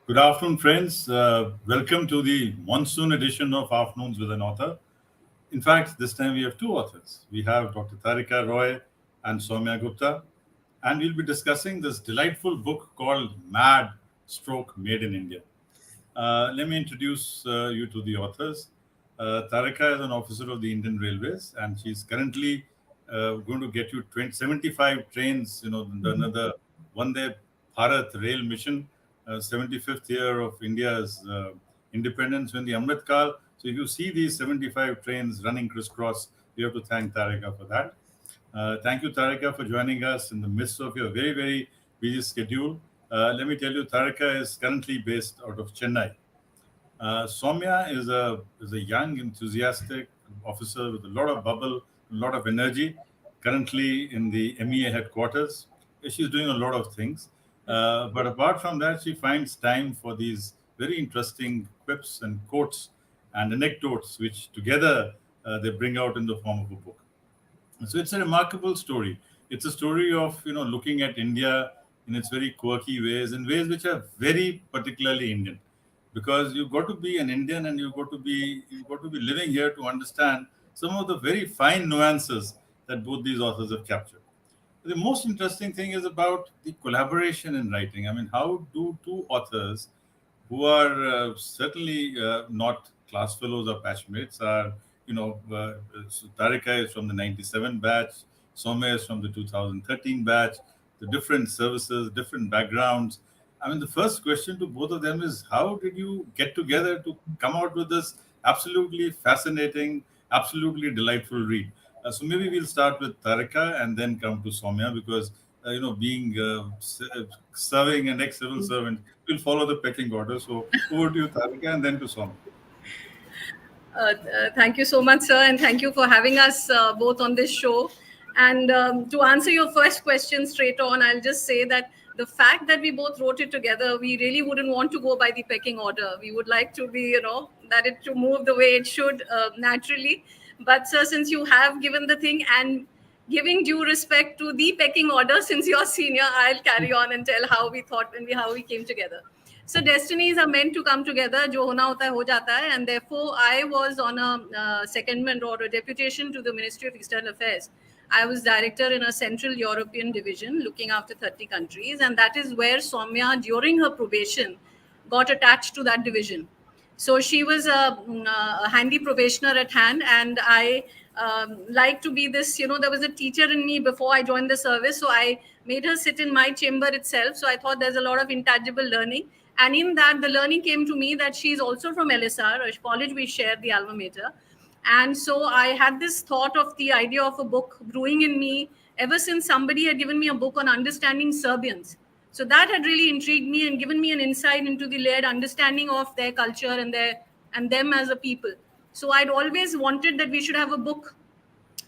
Good afternoon, friends. Welcome to the monsoon edition of Afternoons with an Author. In fact, this time we have two authors. We have Dr. Tarika Roy and Soumya Gupta, and we'll be discussing this delightful book called Mad Stroke Made in India. Let me introduce you to the authors. Tarika is an officer of the Indian Railways, and she's currently going to get you 75 trains, another Vande Bharat rail mission, 75th year of India's independence when the Amrit Kal. So if you see these 75 trains running crisscross, you have to thank Tarika for that. Thank you, Tarika, for joining us in the midst of your very, very busy schedule. Let me tell you, Tarika is currently based out of Chennai. Soumya is a young, enthusiastic officer with a lot of bubble, a lot of energy. Currently in the MEA headquarters, she's doing a lot of things. But apart from that, she finds time for these very interesting quips and quotes and anecdotes, which together they bring out in the form of a book. So it's a remarkable story. It's a story of looking at India in its very quirky ways, in ways which are very particularly Indian, because you've got to be an Indian and you've got to be living here to understand some of the very fine nuances that both these authors have captured. The most interesting thing is about the collaboration in writing. I mean, how do two authors who are certainly not class fellows or batchmates are, so Tarika is from the 97 batch, Soumya is from the 2013 batch, the different services, different backgrounds. I mean, the first question to both of them is how did you get together to come out with this absolutely fascinating, absolutely delightful read? So maybe we'll start with Tarika and then come to Soumya because being serving an ex-civil servant, we'll follow the pecking order. So over to you, Tarika, and then to Soumya. Thank you so much, sir, and thank you for having us both on this show. And to answer your first question straight on, I'll just say that the fact that we both wrote it together, we really wouldn't want to go by the pecking order. We would like to be, that it to move the way it should naturally. But, sir, since you have given the thing and giving due respect to the pecking order, since you're senior, I'll carry on and tell how we thought and how we came together. So destinies are meant to come together. जो होना होता है हो जाता है. And therefore, I was on a secondment or a deputation to the Ministry of External Affairs. I was director in a Central European division looking after 30 countries. And that is where Soumya, during her probation, got attached to that division. So she was a handy probationer at hand. And I like to be this, there was a teacher in me before I joined the service. So I made her sit in my chamber itself. So I thought there's a lot of intangible learning. And in that, the learning came to me that she's also from LSR, a college we shared the alma mater. And so I had this thought of the idea of a book brewing in me ever since somebody had given me a book on understanding Serbians. So that had really intrigued me and given me an insight into the layered understanding of their culture and them as a people. So I'd always wanted that we should have a book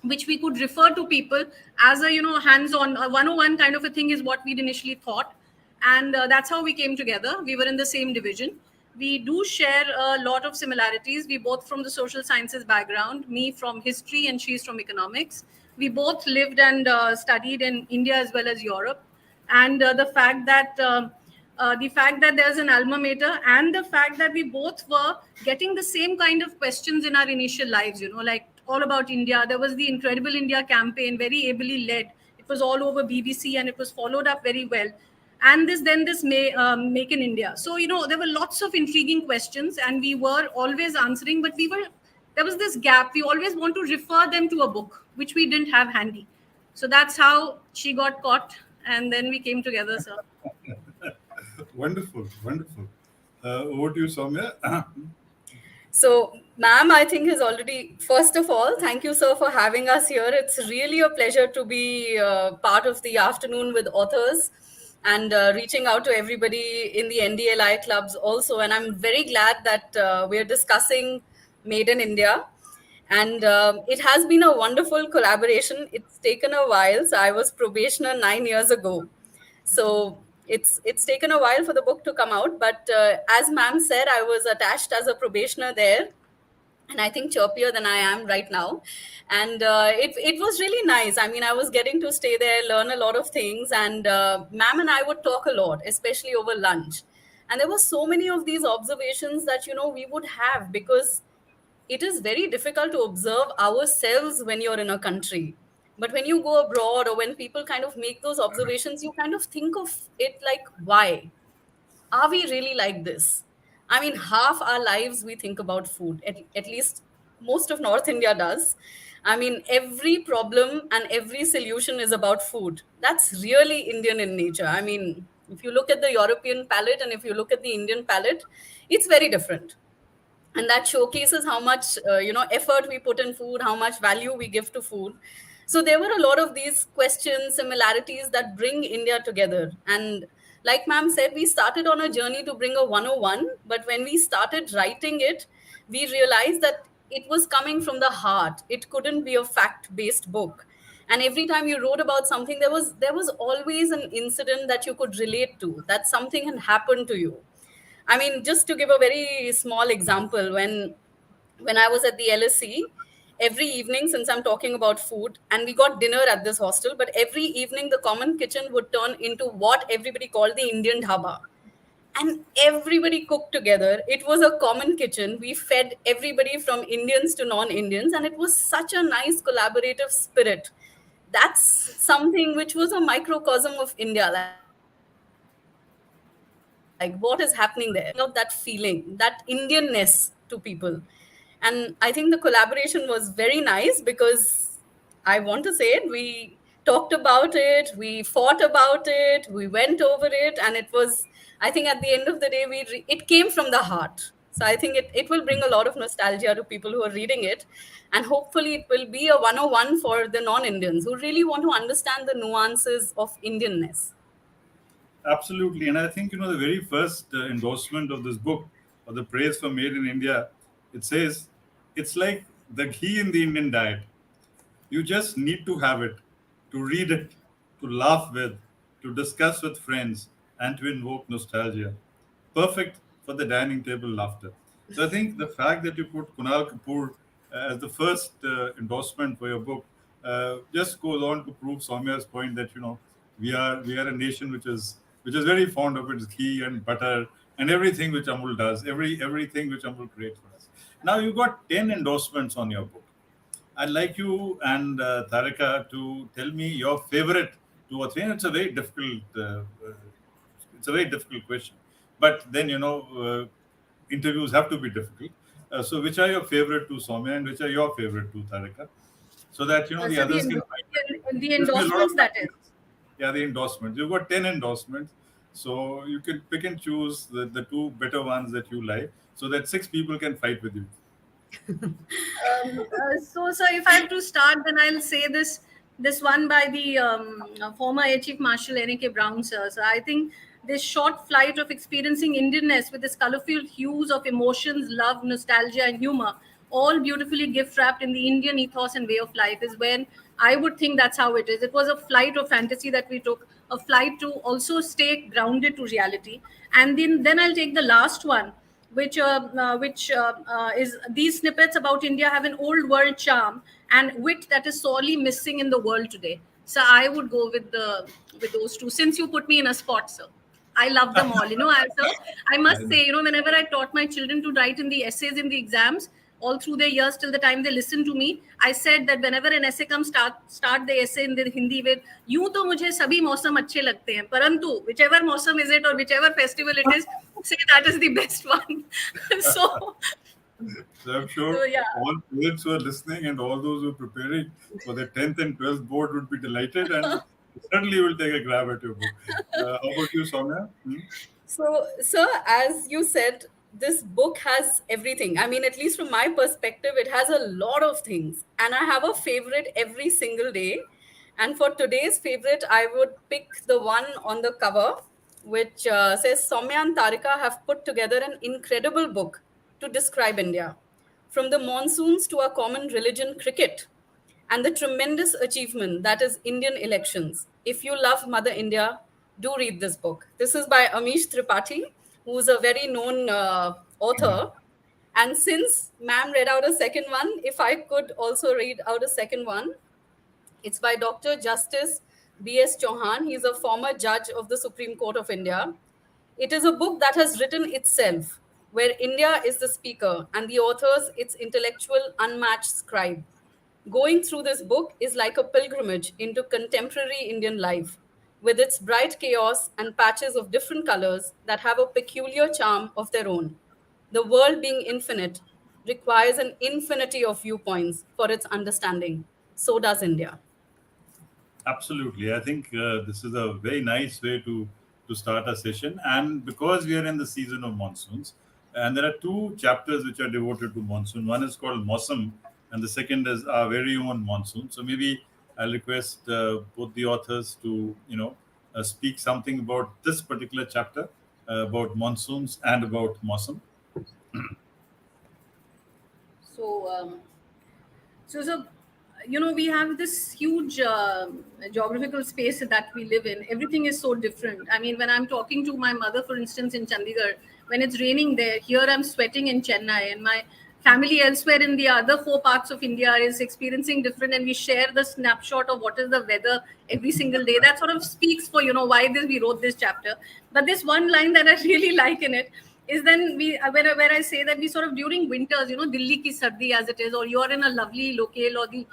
which we could refer to people as a hands-on, a 101 kind of a thing is what we'd initially thought. And that's how we came together. We were in the same division. We do share a lot of similarities. We both from the social sciences background, me from history and she's from economics. We both lived and studied in India as well as Europe. And the fact that there's an alma mater and the fact that we both were getting the same kind of questions in our initial lives, like all about India. There was the Incredible India campaign, very ably led. It was all over BBC and it was followed up very well. And this Make in India. So, there were lots of intriguing questions and we were always answering, but there was this gap. We always want to refer them to a book, which we didn't have handy. So that's how she got caught. And then we came together, sir. Wonderful, wonderful. Over to you, Soumya. So, ma'am, I think has already, first of all, thank you, sir, for having us here. It's really a pleasure to be part of the afternoon with authors and reaching out to everybody in the NDLI clubs also. And I'm very glad that we're discussing Made in India. And it has been a wonderful collaboration. It's taken a while. So I was probationer 9 years ago. So it's taken a while for the book to come out. But as ma'am said, I was attached as a probationer there. And I think chirpier than I am right now. And it was really nice. I mean, I was getting to stay there, learn a lot of things. And ma'am and I would talk a lot, especially over lunch. And there were so many of these observations that, we would have, because it is very difficult to observe ourselves when you're in a country. But when you go abroad, or when people kind of make those observations, you kind of think of it like, why? Are we really like this? I mean, half our lives we think about food, at least most of North India does. I mean, every problem and every solution is about food. That's really Indian in nature. I mean, if you look at the European palate and if you look at the Indian palate, it's very different. And that showcases how much effort we put in food, how much value we give to food. So there were a lot of these questions, similarities that bring India together. And like ma'am said, we started on a journey to bring a 101, but when we started writing it, we realized that it was coming from the heart. It couldn't be a fact based book. And every time you wrote about something, there was always an incident that you could relate to, that something had happened to you. I mean, just to give a very small example, when I was at the LSE, every evening, since I'm talking about food, and we got dinner at this hostel, but every evening the common kitchen would turn into what everybody called the Indian Dhaba. And everybody cooked together. It was a common kitchen. We fed everybody from Indians to non-Indians, and it was such a nice collaborative spirit. That's something which was a microcosm of India. Like, what is happening there? What is happening there? And we were bringing out that feeling, that Indianness to people. And I think the collaboration was very nice, because I want to say it, we talked about it, we fought about it, we went over it, and it was, I think at the end of the day, it came from the heart. So I think it will bring a lot of nostalgia to people who are reading it. And hopefully it will be a 101 for the non-Indians who really want to understand the nuances of Indianness. Absolutely. And I think, the very first endorsement of this book, or the praise for Made in India, it says it's like the ghee in the Indian diet. You just need to have it, to read it, to laugh with, to discuss with friends, and to invoke nostalgia. Perfect for the dining table laughter. So I think the fact that you put Kunal Kapoor as the first endorsement for your book just goes on to prove Soumya's point that we are a nation which is very fond of its ghee and butter and everything which Amul does, everything which Amul creates for us. Now you've got 10 endorsements on your book. I'd like you and Tarika to tell me your favorite two or three. And it's a very difficult question. But then interviews have to be difficult. So, which are your favorite two, Soumya, and which are your favorite two, Tarika? So that the So others can find. the There's been a lot of endorsements, that is. yeah, the endorsements. You've got 10 endorsements, so you can pick and choose the two better ones that you like, so that 6 people can fight with you. So if I have to start, then I'll say this one by the former Air Chief Marshal N.A.K. Brown, sir. So I think this short flight of experiencing Indianness with its colorful hues of emotions, love, nostalgia, and humor, all beautifully gift wrapped in the Indian ethos and way of life, is when I would think that's how it is. It was a flight of fantasy that we took, a flight to also stay grounded to reality. And then I'll take the last one, which is these snippets about India have an old world charm and wit that is sorely missing in the world today. So I would go with those two. Since you put me in a spot, sir, I love them all. I I must know. say, whenever I taught my children to write in the essays in the exams, all through their years till the time they listen to me, I said that whenever an essay comes, start the essay in the Hindi with, यूं तो मुझे सभी मौसम अच्छे लगते हैं, परंतु whichever मौसम is it or whichever festival it is, say that is the best one. so So I'm sure so yeah. all parents who are listening and all those who are preparing for their 10th and 12th board would be delighted and certainly will take a grab at your book. How about you, Soumya? Hmm? So, sir, as you said, this book has everything. I mean, at least from my perspective, it has a lot of things. And I have a favorite every single day. And for today's favorite, I would pick the one on the cover, which says Soumya and Tarika have put together an incredible book to describe India. From the monsoons to our common religion, cricket, and the tremendous achievement that is Indian elections. If you love Mother India, do read this book. This is by Amish Tripathi, who's a very known author. And since ma'am read out a second one, if I could also read out a second one, it's by Dr. Justice B.S. Chauhan. He's a former judge of the Supreme Court of India. It is a book that has written itself, where India is the speaker and the authors its intellectual unmatched scribe. Going through this book is like a pilgrimage into contemporary Indian life, with its bright chaos and patches of different colors that have a peculiar charm of their own. The world being infinite requires an infinity of viewpoints for its understanding. So does India. Absolutely. I think this is a very nice way to start a session. And because we are in the season of monsoons, and there are two chapters which are devoted to monsoon. One is called Mosam, and the second is our very own monsoon. So maybe I'll request both the authors to, speak something about this particular chapter, about monsoons and about Mosam. So, so, we have this huge geographical space that we live in. Everything is so different. I mean, when I'm talking to my mother, for instance, in Chandigarh, when it's raining there, here I'm sweating in Chennai, and my family elsewhere in the other four parts of India is experiencing different, and we share the snapshot of what is the weather every single day. That sort of speaks for why we wrote this chapter. But this one line that I really like in it is then where I say that we sort of during winters, Delhi ki sardi as it is, or you are in a lovely locale or the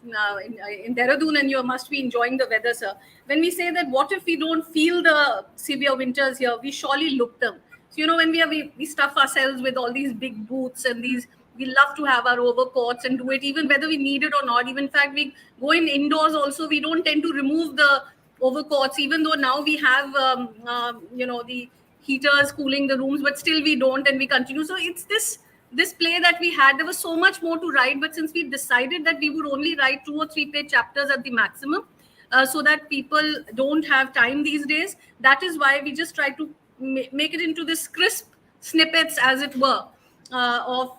in Dehradun and you must be enjoying the weather, sir. When we say that, what if we don't feel the severe winters here? We surely look them. So when we stuff ourselves with all these big boots and these. We love to have our overcoats and do it even whether we need it or not. Even in fact, we go in indoors also. We don't tend to remove the overcoats, even though now we have the heaters cooling the rooms, but still we don't, and we continue. So it's this play that we had. There was so much more to write, but since we decided that we would only write 2 or 3 page chapters at the maximum, so that people don't have time these days, that is why we just try to make it into this crisp snippets, as it were, of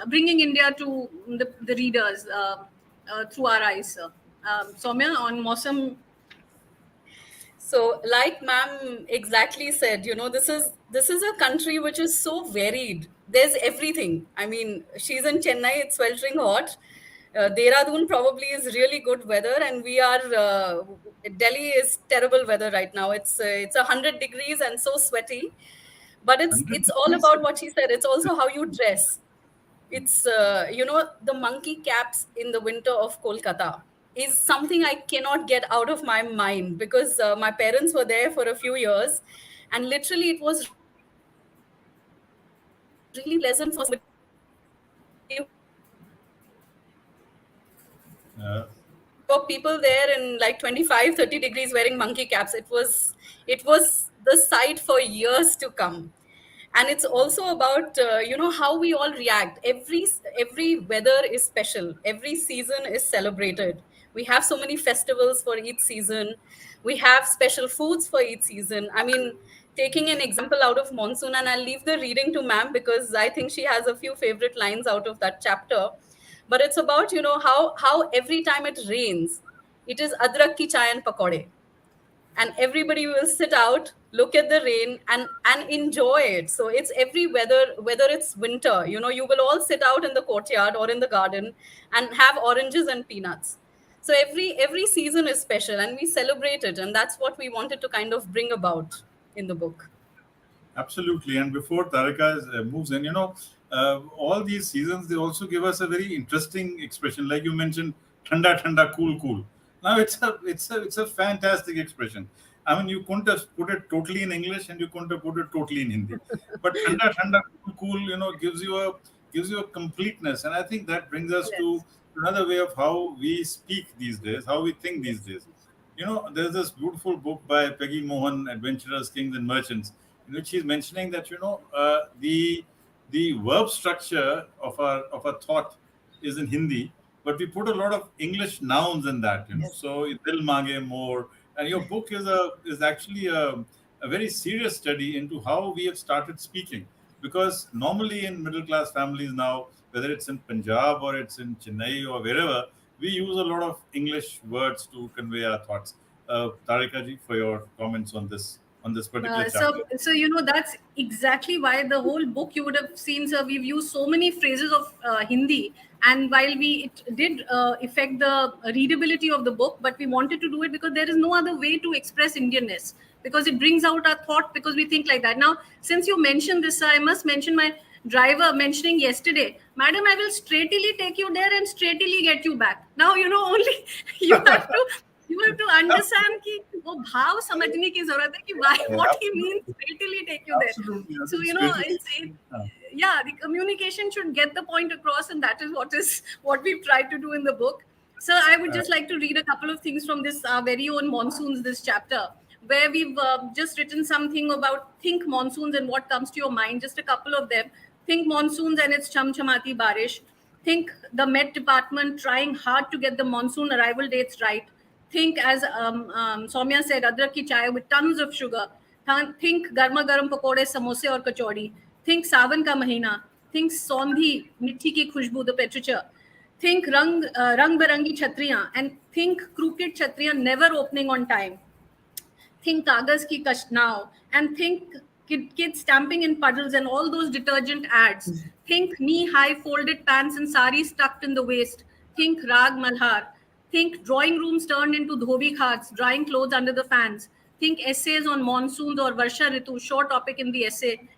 bringing India to the readers through our eyes. Soumya, on Mosam. So, like ma'am exactly said, this is a country which is so varied. There's everything. I mean, she's in Chennai, it's sweltering hot. Dehradun probably is really good weather, and we are Delhi is terrible weather right now. It's 100 degrees and so sweaty. But it's 100 it's all degrees. about what she said. It's also how you dress. It's the monkey caps in the winter of Kolkata is something I cannot get out of my mind, because my parents were there for a few years, and literally it was really pleasant for somebody who has never been there to see Uh, for people there in like 25-30 degrees wearing monkey caps. It was the sight for years to come. And it's also about how we all react. Every weather is special, every season is celebrated. We have so many festivals for each season, we have special foods for each season. I mean, taking an example out of monsoon, and I'll leave the reading to ma'am because I think she has a few favorite lines out of that chapter. But it's about how every time it rains, it is adrak ki chai and pakode, and everybody will sit out, look at the rain, and enjoy it. So it's every weather, whether it's winter, you will all sit out in the courtyard or in the garden and have oranges and peanuts. So every season is special, and we celebrate it, and that's what we wanted to kind of bring about in the book. Absolutely. And before Tarika moves in, all these seasons, they also give us a very interesting expression. Like you mentioned, thanda, thanda, cool, cool. Now it's a fantastic expression. I mean, you couldn't have put it totally in English and you couldn't have put it totally in Hindi. But thanda, thanda, cool, cool, gives you a completeness. And I think that brings us to Yes. another way of how we speak these days, how we think these days. There's this beautiful book by Peggy Mohan, Adventurers, Kings and Merchants, in which she's mentioning that the verb structure of a thought is in Hindi, but we put a lot of English nouns in that. Yes. So dil mange more, and your book is actually a very serious study into how we have started speaking, because normally in middle class families now, whether it's in Punjab or it's in Chennai or wherever, we use a lot of English words to convey our thoughts. Tarika ji, for your comments on this. on this particular So, chapter. that's exactly why the whole book you would have seen, sir. We've used so many phrases of Hindi, and while it did affect the readability of the book, but we wanted to do it because there is no other way to express Indianness, because it brings out our thought, because we think like that. Now, since you mentioned this, sir, I must mention my driver mentioning yesterday, madam, I will straightly take you there and straightly get you back. Now, only you have to understand कि वो भाव समझने की जरूरत है कि why what he means straightly take you there. Absolutely. So yeah, the communication should get the point across, and that is what we've tried to do in the book. So I would just like to read a couple of things from this very own monsoons, this chapter, where we've just written something about think monsoons and what comes to your mind. Just a couple of them. Think monsoons and its chamchamati barish. Think the Met Department trying hard to get the monsoon arrival dates right. Think, as Soumya said, adrak ki chai with tons of sugar. Think garma garam pakode, samosa or kachori. Think sawan ka mahina. Think sondhi, mitti ki khushboo, the temperature. Think rang berangi chhatriyan, and think crooked chhatriyan never opening on time. Think kagas ki kasht now, and think kids stamping in puddles and all those detergent ads. Think knee-high folded pants and saris tucked in the waist. Think rag malhar. Think drawing rooms turned into dhobi ghats, drying clothes under the fans. Think essays on monsoons or varsha ritu, short topic in the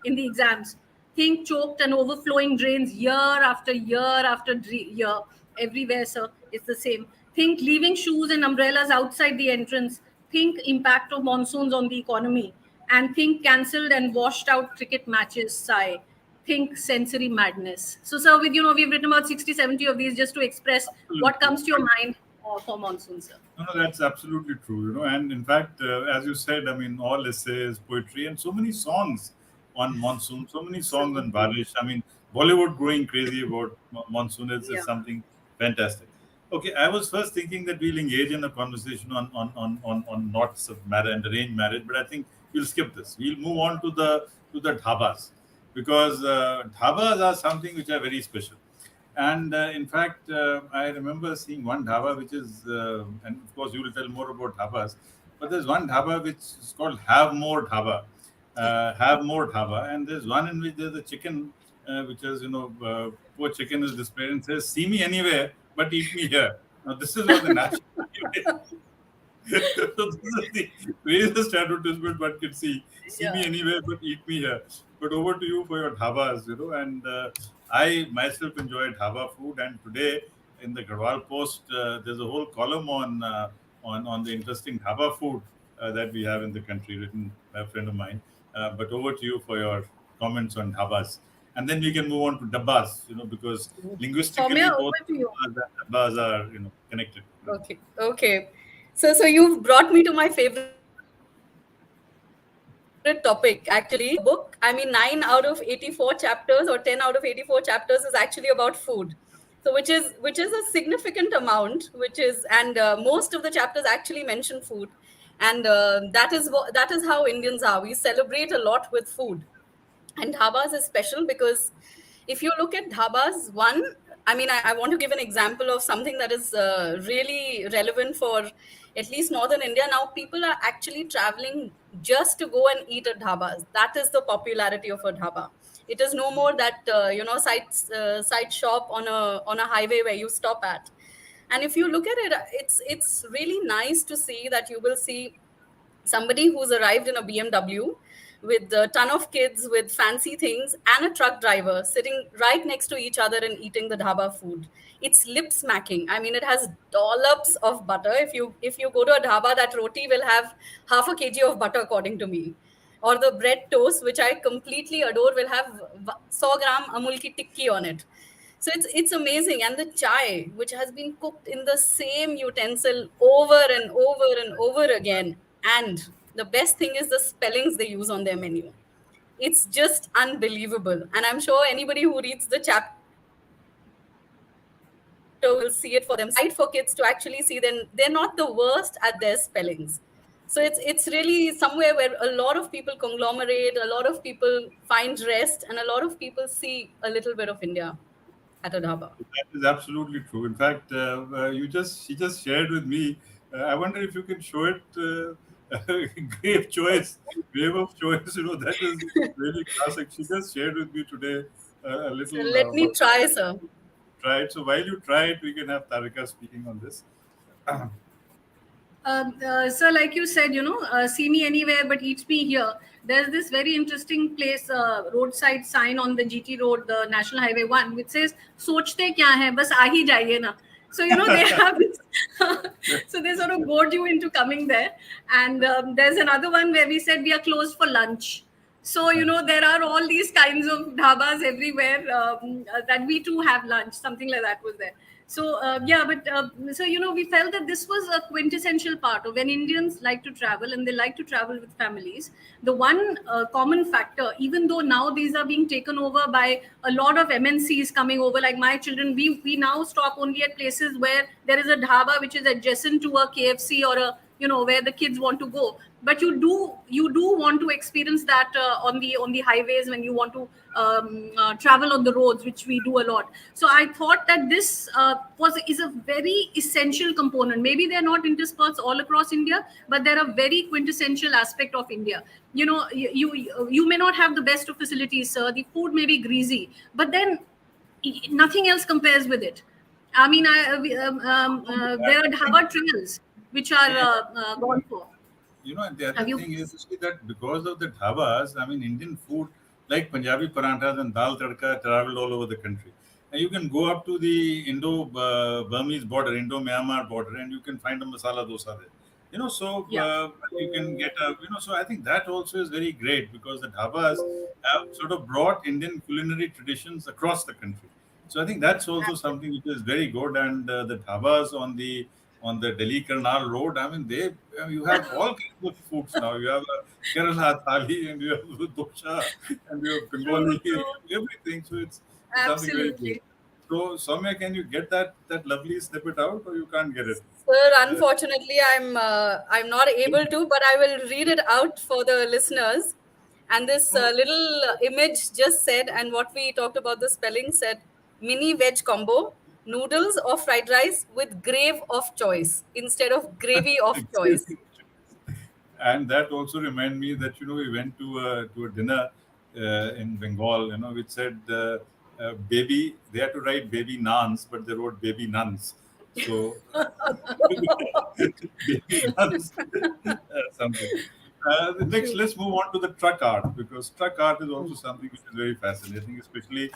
exams. Think choked and overflowing drains year after year after year. Everywhere, sir, it's the same. Think leaving shoes and umbrellas outside the entrance. Think impact of monsoons on the economy. And think cancelled and washed out cricket matches, sigh. Think sensory madness. So, sir, we've written about 60, 70 of these just to express what comes to your mind for monsoon, sir. No, that's absolutely true. And in fact, as you said, I mean, all essays, poetry, and so many songs on monsoon, so many songs on Barish. I mean, Bollywood going crazy about monsoon is something fantastic. Okay, I was first thinking that we'll engage in a conversation on knots of marriage and arranged marriage, but I think we'll skip this. We'll move on to the dhabas, because dhabas are something which are very special. And in fact, I remember seeing one dhaba which is, and of course you will tell more about dhabas, but there's one dhaba which is called Have More Dhaba. Have More Dhaba. And there's one in which there's a chicken, which is, poor chicken is displayed and says, see me anywhere, but eat me here. Now, this is what the national. So this is the racist advertisement one can see. See me anywhere, but eat me here. But over to you for your dhabas, and I myself enjoy dhaba food. And today in the Garhwal Post, there's a whole column on the interesting dhaba food that we have in the country, written by a friend of mine. But over to you for your comments on dhabas. And then we can move on to dabbas, because linguistically Soumya, both over to you. dabbas are, connected. Okay. So you've brought me to my favorite topic, actually. Book, I mean, 9 out of 84 chapters or 10 out of 84 chapters is actually about food. So which is a significant amount, and most of the chapters actually mention food. And that is how Indians are. We celebrate a lot with food. And dhabas is special because if you look at dhabas, I want to give an example of something that is really relevant for at least northern India. Now people are actually traveling just to go and eat at dhabas. That is the popularity of a dhaba. It is no more that side shop on a highway where you stop at. And if you look at it, it's really nice to see that you will see somebody who's arrived in a BMW with a ton of kids with fancy things and a truck driver sitting right next to each other and eating the dhaba food. It's lip smacking. I mean, it has dollops of butter. If you go to a dhaba, that roti will have half a kg of butter, according to me. Or the bread toast, which I completely adore, will have 100 gram amul ki tikki on it. So it's amazing. And the chai, which has been cooked in the same utensil over and over and over again. And the best thing is the spellings they use on their menu. It's just unbelievable. And I'm sure anybody who reads the chapter will see it for them. Site for kids to actually see them. They're not the worst at their spellings. So it's really somewhere where a lot of people conglomerate, a lot of people find rest, and a lot of people see a little bit of India at a dhaba. That is absolutely true. In fact, she just shared with me. I wonder if you can show it. Great choice. wave of choice, that is really classic. She just shared with me today a So little let me what try, sir. try it. So while you try it, we can have Tarika speaking on this. So like you said, see me anywhere but eat me here. There's this very interesting place, roadside sign on the GT road, the National Highway 1, which says sochte kya hai, bas aa hi jaiye na. So they have this, so they sort of goad you into coming there. And there's another one where we said we are closed for lunch. So there are all these kinds of dhabas everywhere, that we too have lunch, something like that was there. So yeah, but so we felt that this was a quintessential part of when Indians like to travel, and they like to travel with families. The one common factor, even though now these are being taken over by a lot of MNCs coming over, like my children, we now stop only at places where there is a dhaba which is adjacent to a KFC or a where the kids want to go. But you do want to experience that on the highways when you want to travel on the roads, which we do a lot. So I thought that this is a very essential component. Maybe they're not interspersed all across India, but they're a very quintessential aspect of India. You may not have the best of facilities, sir. The food may be greasy, but then nothing else compares with it. I mean, there are dhaba trails which are gone for. And the other Have you? thing is, you see that because of the dhabas, I mean, Indian food like Punjabi paranthas and dal tadka traveled all over the country. And you can go up to the Indo-Burmese border, Indo-Myanmar border, and you can find a masala dosa there. So Yeah. you can get so I think that also is very great because the dhabas have sort of brought Indian culinary traditions across the country. So I think that's also something which is very good. And the dhabas on the Delhi Karnal Road. I mean, you have all kinds of foods now. You have a Kerala thali, and you have dosha, and you have True, Bengali, true. everything. So it's something very good. Absolutely. So Soumya, can you get that lovely snippet out, or you can't get it? Sir, Uh, unfortunately, I'm not able to, but I will read it out for the listeners. And this oh, little image just said, and what we talked about the spelling said, mini veg combo, noodles or fried rice with grave of choice instead of gravy of choice. and that also remind me that we went to a dinner in Bengal, which said baby. They had to write baby naans, but they wrote baby nuns. So baby nuns, something. Next, True. let's move on to the truck art because truck art is also something which is very fascinating, especially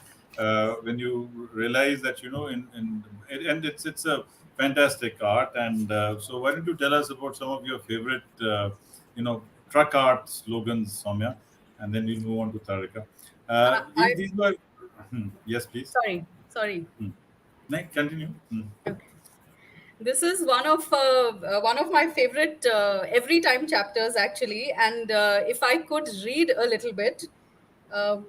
when you realize that and it's a fantastic art. And so, why don't you tell us about some of your favorite truck art slogans, Soumya, and then we'll move on to Tarika. I These were yes, please. sorry. Hmm. Next, continue. Okay. This is one of my favorite every time chapters actually, and if I could read a little bit, um,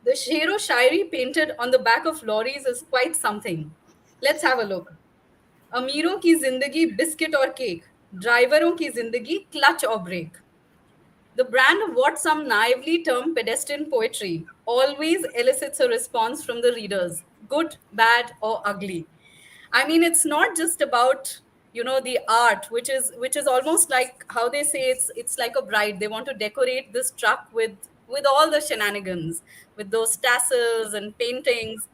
the Shero Shairi painted on the back of lorries is quite something. Let's have a look. अमीरों की जिंदगी biscuit और cake, ड्राइवरों की जिंदगी clutch और break. The brand of what some naively term pedestrian poetry always elicits a response from the readers, good, bad, or ugly. I mean, it's not just about the art, which is almost like how they say it's like a bride. They want to decorate this truck with all the shenanigans, with those tassels and paintings,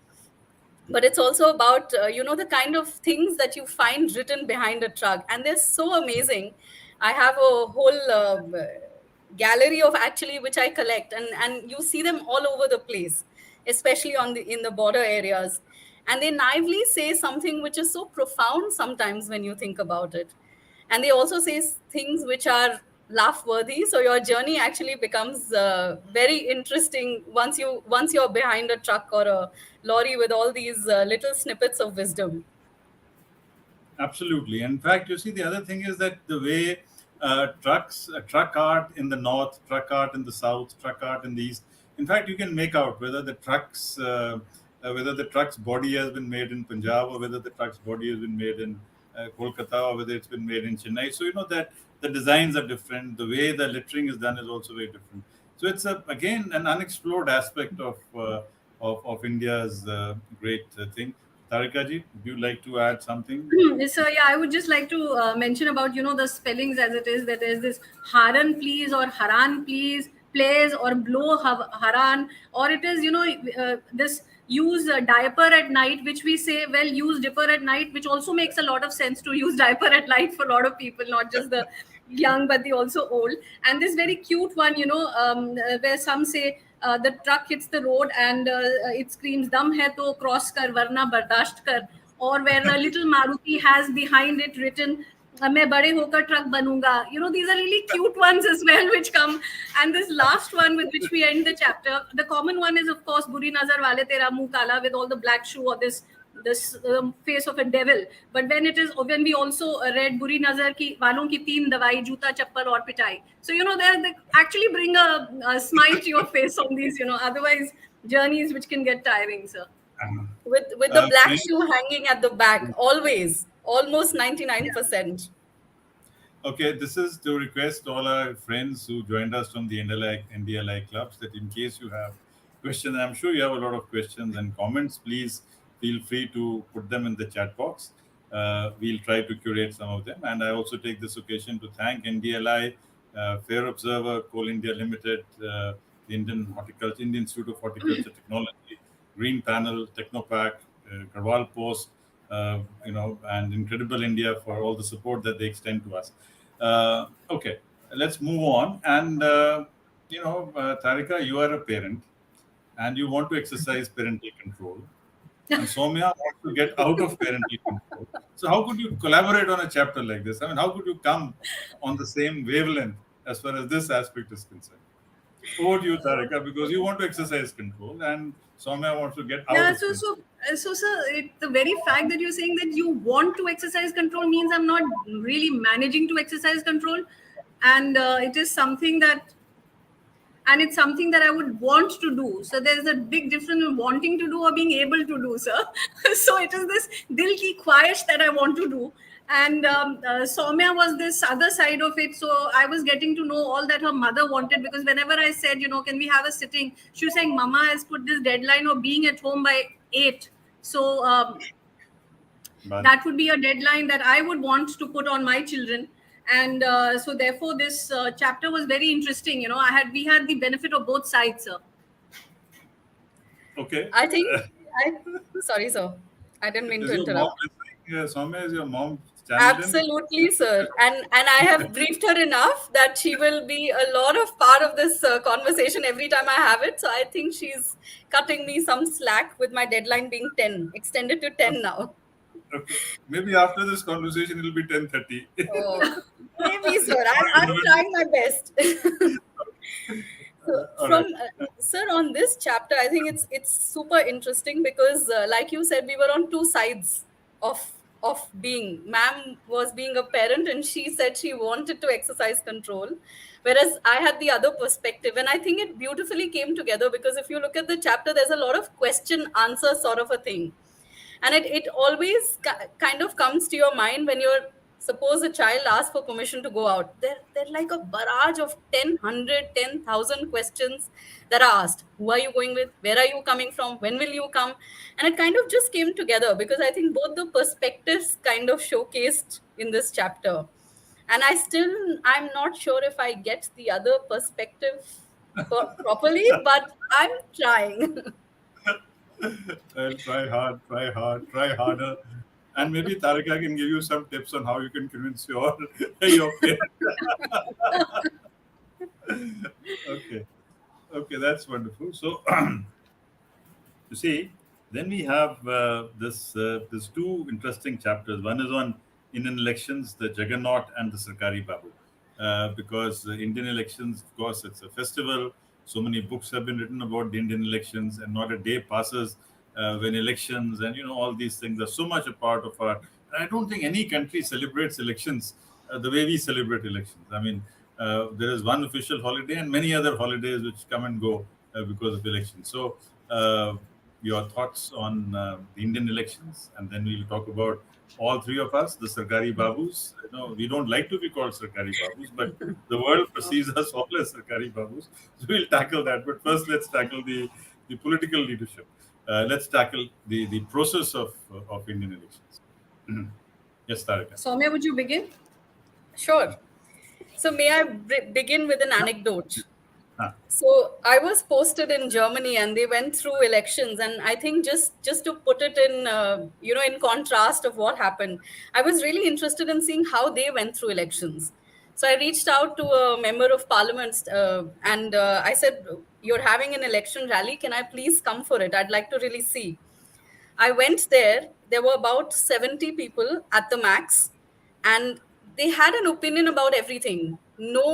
but it's also about the kind of things that you find written behind a truck, and they're so amazing. I have a whole gallery of actually which I collect, and you see them all over the place, especially in the border areas, and they naively say something which is so profound sometimes when you think about it. And they also say things which are laugh worthy, so your journey actually becomes very interesting once you're behind a truck or a lorry with all these little snippets of wisdom. Absolutely. In fact, you see, the other thing is that the way truck art in the north, truck art in the south, truck art in the east. In fact, you can make out whether the truck's body has been made in Punjab or whether the truck's body has been made in Kolkata or whether it's been made in Chennai. So you know that the designs are different. The way the lettering is done is also very different. So it's again an unexplored aspect of India's great thing. Tarika ji, would you like to add something? So yeah, I would just like to mention about the spellings as it is. That is this Haran please or Haran please plays or blow Haran, or it is this use diaper at night, which we say, well, use dipper at night, which also makes a lot of sense to use diaper at night for a lot of people, not just the young but the also old. And this very cute one, where some say the truck hits the road and it screams dum hai to cross kar varna bardasht kar, or where the little Maruti has behind it written मैं बड़े होकर truck बनूंगा. These are really cute ones as well which come. And this last one with which we end the chapter, the common one is of course buri nazar wale tera muh kala, with all the black shoe or this face of a devil. But when we also read buri nazar ki walon ki teen dawai juta chappal aur pitai, so they actually bring a smile to your face on these otherwise journeys which can get tiring, sir. With the black Please. shoe hanging at the back, always, almost 99%. Okay, this is to request all our friends who joined us from the NDLI clubs that in case you have questions, I'm sure you have a lot of questions and comments, please feel free to put them in the chat box. We'll try to curate some of them. And I also take this occasion to thank NDLI, Fair Observer, Coal India Limited, the Indian Institute of Horticulture Technology, Green Panel, Technopack, Garhwal Post, and Incredible India for all the support that they extend to us. Okay, let's move on. And, Tarika, you are a parent and you want to exercise parental control. And Soumya wants to get out of parental control. So how could you collaborate on a chapter like this? I mean, how could you come on the same wavelength as far as this aspect is concerned? Over to you, Tarika, because you want to exercise control and Soumya wants to get out of control. So sir, the very fact that you're saying that you want to exercise control means I'm not really managing to exercise control, and it's something that I would want to do. So there's a big difference in wanting to do or being able to do, sir. So it is this dil ki khwahish that I want to do. And Soumya was this other side of it. So I was getting to know all that her mother wanted, because whenever I said, can we have a sitting, she was saying, Mama has put this deadline of being at home by 8. So that would be a deadline that I would want to put on my children. And so therefore this chapter was very interesting. We had the benefit of both sides, sir. Okay. I think sorry, sir, I didn't mean to interrupt. Soumya, is your mom Absolutely, sir. And I have briefed her enough that she will be a lot of part of this conversation every time I have it. So I think she's cutting me some slack with my deadline being 10, extended to 10 now. Okay. Maybe after this conversation, it'll be 10:30. Oh, maybe, sir. I'm trying my best. Sir, on this chapter, I think it's super interesting because, like you said, we were on two sides of being. Ma'am was being a parent, and she said she wanted to exercise control, whereas I had the other perspective, and I think it beautifully came together because if you look at the chapter, there's a lot of question answer sort of a thing. And it always kind of comes to your mind when suppose a child asks for permission to go out. They're like a barrage of 10,000 questions that are asked. Who are you going with? Where are you coming from? When will you come? And it kind of just came together because I think both the perspectives kind of showcased in this chapter. And I'm not sure if I get the other perspective properly, but I'm trying. Well, try harder. And maybe Tarika can give you some tips on how you can convince your parents. Okay, that's wonderful. So, you see, then we have this two interesting chapters. One is on Indian elections, the Juggernaut and the Sarkari Babu. Because the Indian elections, of course, it's a festival. So many books have been written about the Indian elections, and not a day passes when elections and all these things are so much a part of our. I don't think any country celebrates elections the way we celebrate elections. I mean, there is one official holiday and many other holidays which come and go because of elections. So, your thoughts on the Indian elections, and then we'll talk about all three of us, the Sarkari Babus. We don't like to be called Sarkari Babus, but the world perceives us all as Sarkari Babus. So we'll tackle that. But first, let's tackle the political leadership. let's tackle the process of Indian elections. Yes, Tarika. Soumya, would you begin? Sure. So, may I begin with an Yeah. anecdote? Ah, So, I was posted in Germany, and they went through elections, and I think just to put it in in contrast of what happened, I was really interested in seeing how they went through elections. So, I reached out to a member of parliament, and I said, "You're having an election rally. Can I please come for it? I'd like to really see." I went there. There were about 70 people at the max, and they had an opinion about everything. No,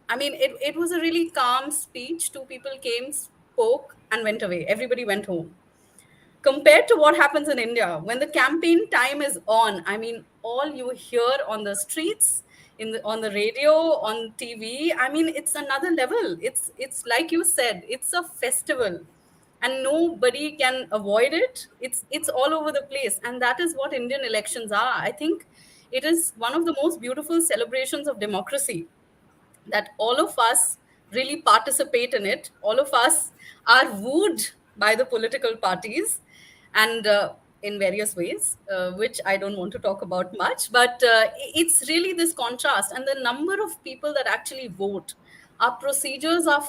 I mean, it was a really calm speech. Two people came, spoke, and went away. Everybody went home. Compared to what happens in India, when the campaign time is on, I mean, all you hear on the streets, on the radio, on TV, I mean, it's another level. It's like you said, it's a festival, and nobody can avoid it. It's all over the place, and that is what Indian elections are. I think it is one of the most beautiful celebrations of democracy, that all of us really participate in it. All of us are wooed by the political parties, and in various ways, which I don't want to talk about much. But it's really this contrast, and the number of people that actually vote. Our procedures are,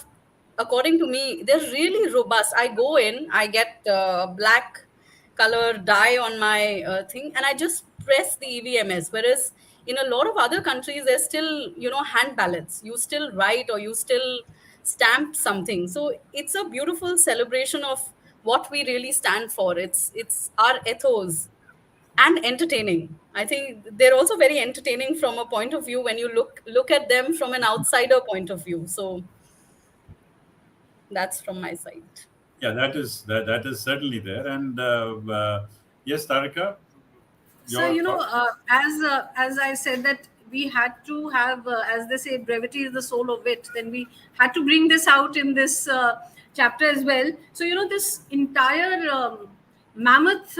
according to me, they're really robust. I go in, I get black color dye on my thing, and I just press the EVMS. Whereas in a lot of other countries, there's still, hand ballots. You still write, or you still stamp something. So it's a beautiful celebration of what we really stand for. It's our ethos, and entertaining. I think they're also very entertaining from a point of view when you look at them from an outsider point of view. So that's from my side. yeah, that is certainly there. And yes, Tarika, So, your thoughts? as I said that we had to have, as they say, brevity is the soul of wit. Then we had to bring this out in this chapter as well. So, this entire mammoth,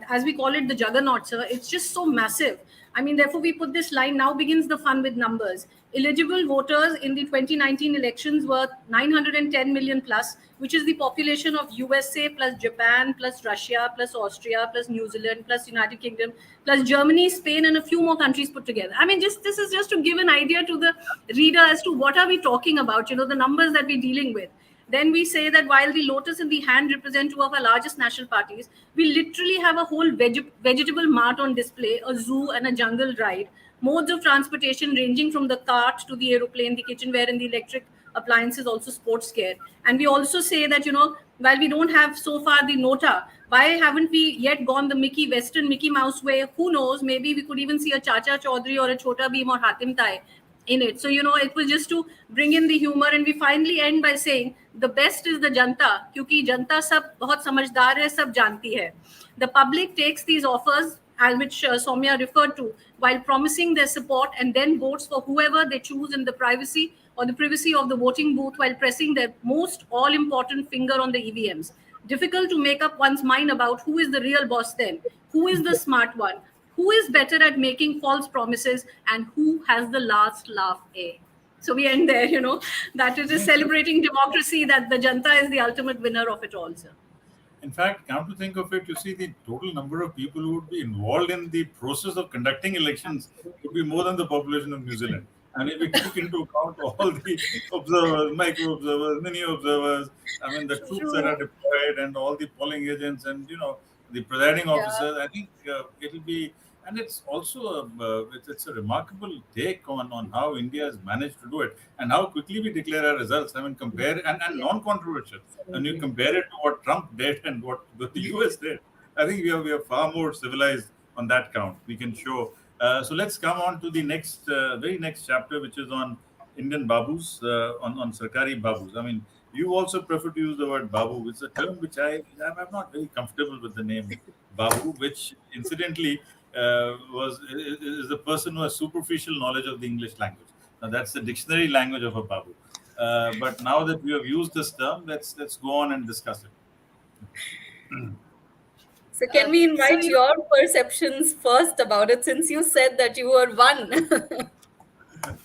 as we call it, the juggernaut, sir, it's just so massive. I mean, therefore, we put this line, now begins the fun with numbers. Eligible voters in the 2019 elections were 910 million plus, which is the population of USA plus Japan plus Russia plus Austria plus New Zealand plus United Kingdom plus Germany, Spain, and a few more countries put together. I mean, this is just to give an idea to the reader as to what are we talking about, the numbers that we're dealing with. Then we say that while the lotus in the hand represent two of our largest national parties, we literally have a whole vegetable mart on display, a zoo, and a jungle ride. Modes of transportation ranging from the cart to the aeroplane, the kitchenware, and the electric appliances, also sports care. And we also say that, while we don't have so far the Nota, why haven't we yet gone the Western Mickey Mouse way? Who knows? Maybe we could even see a Chacha Chaudhary or a Chota Bheem or Hatim Tai in it. So, it was just to bring in the humor. And we finally end by saying the best is the janta, क्योंकि जनता सब बहुत समझदार है, सब जानती है. The public takes these offers, which Soumya referred to, while promising their support, and then votes for whoever they choose in the privacy of the voting booth, while pressing their most all-important finger on the EVMs. Difficult to make up one's mind about who is the real boss then, who is the smart one, who is better at making false promises, and who has the last laugh. So we end there, that it is celebrating democracy, that the janta is the ultimate winner of it all, sir. In fact, come to think of it, you see the total number of people who would be involved in the process of conducting elections would be more than the population of New Zealand. And if we took into account all the observers, micro observers, mini observers, I mean, the troops that are deployed and all the polling agents and, the presiding officers, I think it'll be, and it's also it's a remarkable take on how India has managed to do it and how quickly we declare our results. I mean, compare and non-controversial. When you compare it to what Trump did and what the US did, I think we are far more civilized on that count. We can show. So let's come on to the next, very next chapter, which is on Indian babus, on Sarkari babus. I mean, you also prefer to use the word babu. It's a term which I'm not very comfortable with the name babu, which incidentally is a person who has superficial knowledge of the English language. Now that's the dictionary language of a babu. But now that we have used this term, let's go on and discuss it. So can we invite your perceptions first about it, since you said that you were one?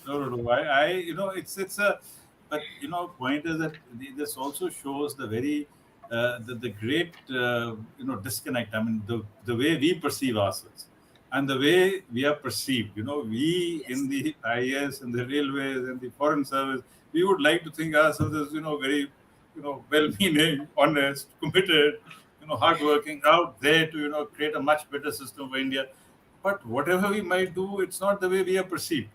No. It's a, but point is that this also shows the very the great disconnect. I mean, the way we perceive ourselves and the way we are perceived. We Yes. in the IAS and the railways and the foreign service, we would like to think ourselves as very well-meaning, honest, committed, hardworking, out there to create a much better system for India. But whatever we might do, it's not the way we are perceived.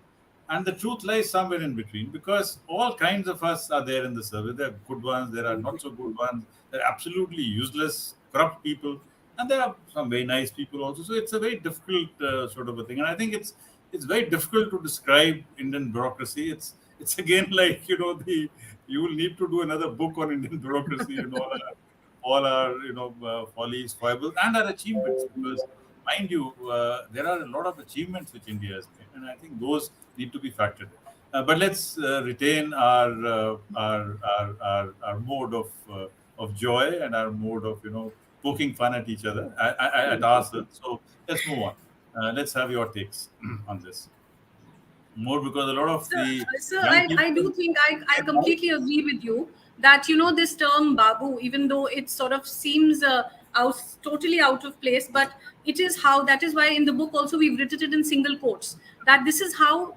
And the truth lies somewhere in between, because all kinds of us are there in the service. There are good ones, there are not so good ones, there are absolutely useless, corrupt people, and there are some very nice people also. So it's a very difficult sort of a thing. And I think it's very difficult to describe Indian bureaucracy. It's again like the you will need to do another book on Indian bureaucracy and all our follies, foibles, and our achievements, because mind you, there are a lot of achievements which India has made, and I think those need to be factored in. But let's retain our mode of joy and our mode of poking fun at each other, at ourselves. So let's move on. Let's have your takes on this. More because a lot of So, the so young I people do think I completely agree with you that this term babu, even though it sort of seems totally out of place, but it is how, that is why in the book also we've written it in single quotes, that this is how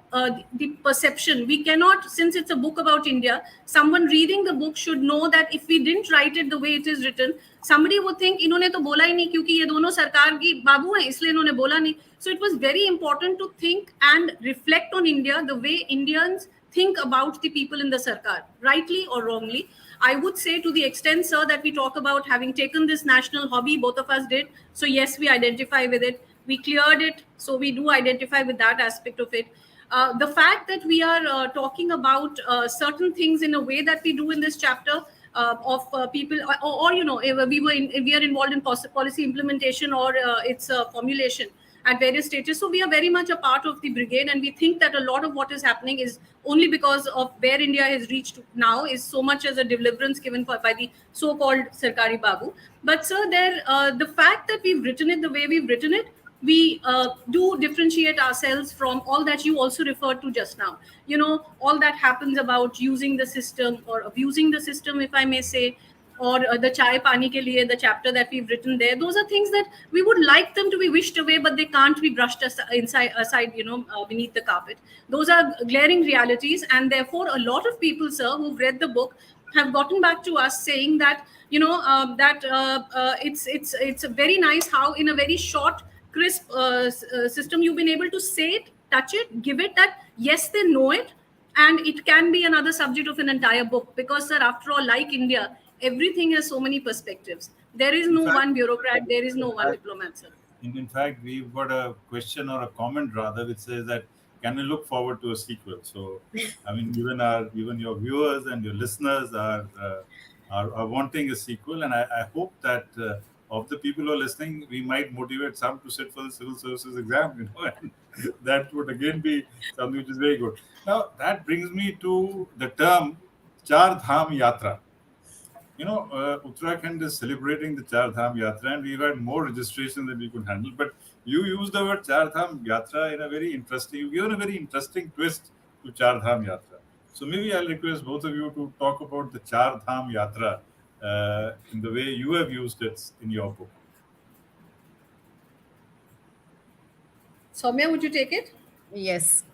the perception, we cannot, since it's a book about India, someone reading the book should know that if we didn't write it the way it is written, somebody would think इन्होंने तो बोला ही नहीं क्योंकि ये दोनों सरकार की बाबू हैं इसलिए इन्होंने बोला नहीं. So it was very important to think and reflect on India the way Indians think about the people in the sarkar, rightly or wrongly. I would say, to the extent, sir, that we talk about having taken this national hobby, both of us did. So yes, we identify with it. We cleared it, so we do identify with that aspect of it. The fact that we are talking about certain things in a way that we do in this chapter of people, or we are involved in policy implementation or its formulation at various stages. So we are very much a part of the brigade, and we think that a lot of what is happening is only because of where India has reached now, is so much as a deliverance given by the so-called Sarkari Babu. But sir, the fact that we've written it the way we've written it, we do differentiate ourselves from all that you also referred to just now. All that happens about using the system or abusing the system, if I may say, or the chai pani ke liye, the chapter that we've written there, those are things that we would like them to be wished away, but they can't be brushed aside, beneath the carpet. Those are glaring realities, and therefore a lot of people, sir, who've read the book have gotten back to us saying that it's very nice how in a very short, crisp system you've been able to say it, touch it, give it that yes, they know it, and it can be another subject of an entire book, because sir, after all, like India, everything has so many perspectives. There is in no fact one bureaucrat, there is no in one fact diplomat, sir. In fact, we've got a question or a comment rather, which says that can we look forward to a sequel? So, I mean, even your viewers and your listeners are wanting a sequel, and I hope that of the people who are listening, we might motivate some to sit for the civil services exam. And that would again be something which is very good. Now, that brings me to the term Char Dham Yatra. Uttarakhand is celebrating the Char Dham Yatra, and we've had more registration than we could handle. But you use the word Char Dham Yatra in a very interesting, you've given a very interesting twist to Char Dham Yatra. So maybe I'll request both of you to talk about the Char Dham Yatra in the way you have used it in your book. Soumya, would you take it? Yes.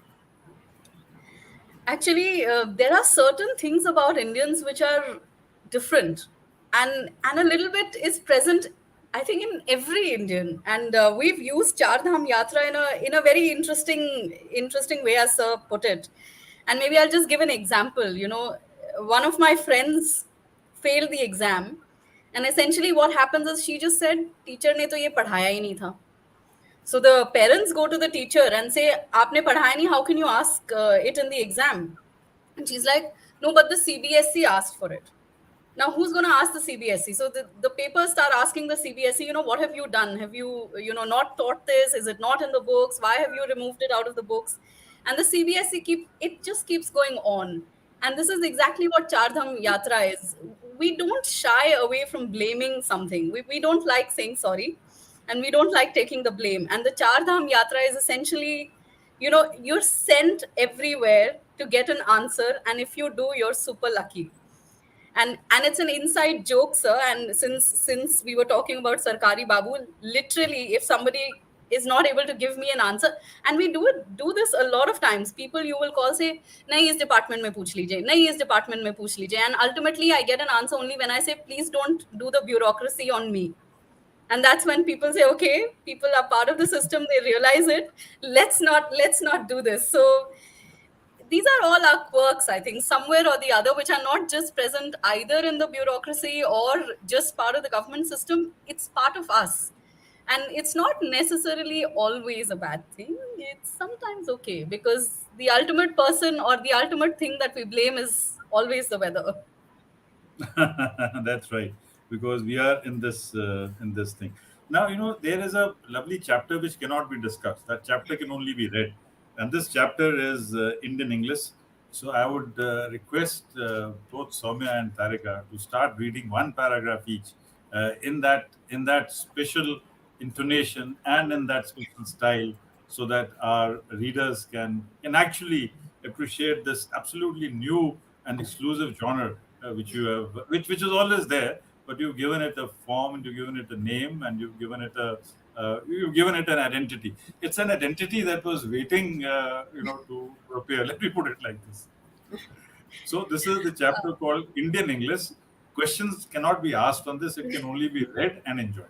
Actually, there are certain things about Indians which are different, and a little bit is present, I think, in every Indian. And we've used Char Dham Yatra in a very interesting way, as Sir put it. And maybe I'll just give an example. One of my friends failed the exam, and essentially what happens is she just said, "Teacher ने तो ये पढ़ाया ही नहीं था." So the parents go to the teacher and say, "Aapne padhaya nahi, how can you ask it in the exam?" And she's like, "No, but the CBSE asked for it." Now, who's going to ask the CBSE? So the papers start asking the CBSE, what have you done? Have you, not taught this? Is it not in the books? Why have you removed it out of the books? And the CBSE it just keeps going on. And this is exactly what Char Dham Yatra is. We don't shy away from blaming something. We don't like saying sorry, and we don't like taking the blame. And the Char Dham Yatra is essentially, you're sent everywhere to get an answer. And if you do, you're super lucky. And it's an inside joke, sir. And since we were talking about Sarkari Babu, literally, if somebody is not able to give me an answer, and we do this a lot of times, people you will call, say, nahi is department mein pooch lijiye, nahi is department mein pooch lijiye, and ultimately I get an answer only when I say, please don't do the bureaucracy on me. And that's when people say, okay, people are part of the system, they realize it, let's not do this. So these are all our quirks, I think, somewhere or the other, which are not just present either in the bureaucracy or just part of the government system. It's part of us. And it's not necessarily always a bad thing. It's sometimes okay, because the ultimate person or the ultimate thing that we blame is always the weather. That's right, because we are in this thing. Now, there is a lovely chapter which cannot be discussed. That chapter can only be read, and this chapter is Indian English. So I would request both Soumya and Tarika to start reading one paragraph each in that special intonation and in that special style, so that our readers can actually appreciate this absolutely new and exclusive genre which you have, which is always there, but you've given it a form and you've given it a name and you've given it an identity. It's an identity that was waiting, to appear. Let me put it like this. So this is the chapter called Indian English. Questions cannot be asked on this; it can only be read and enjoyed.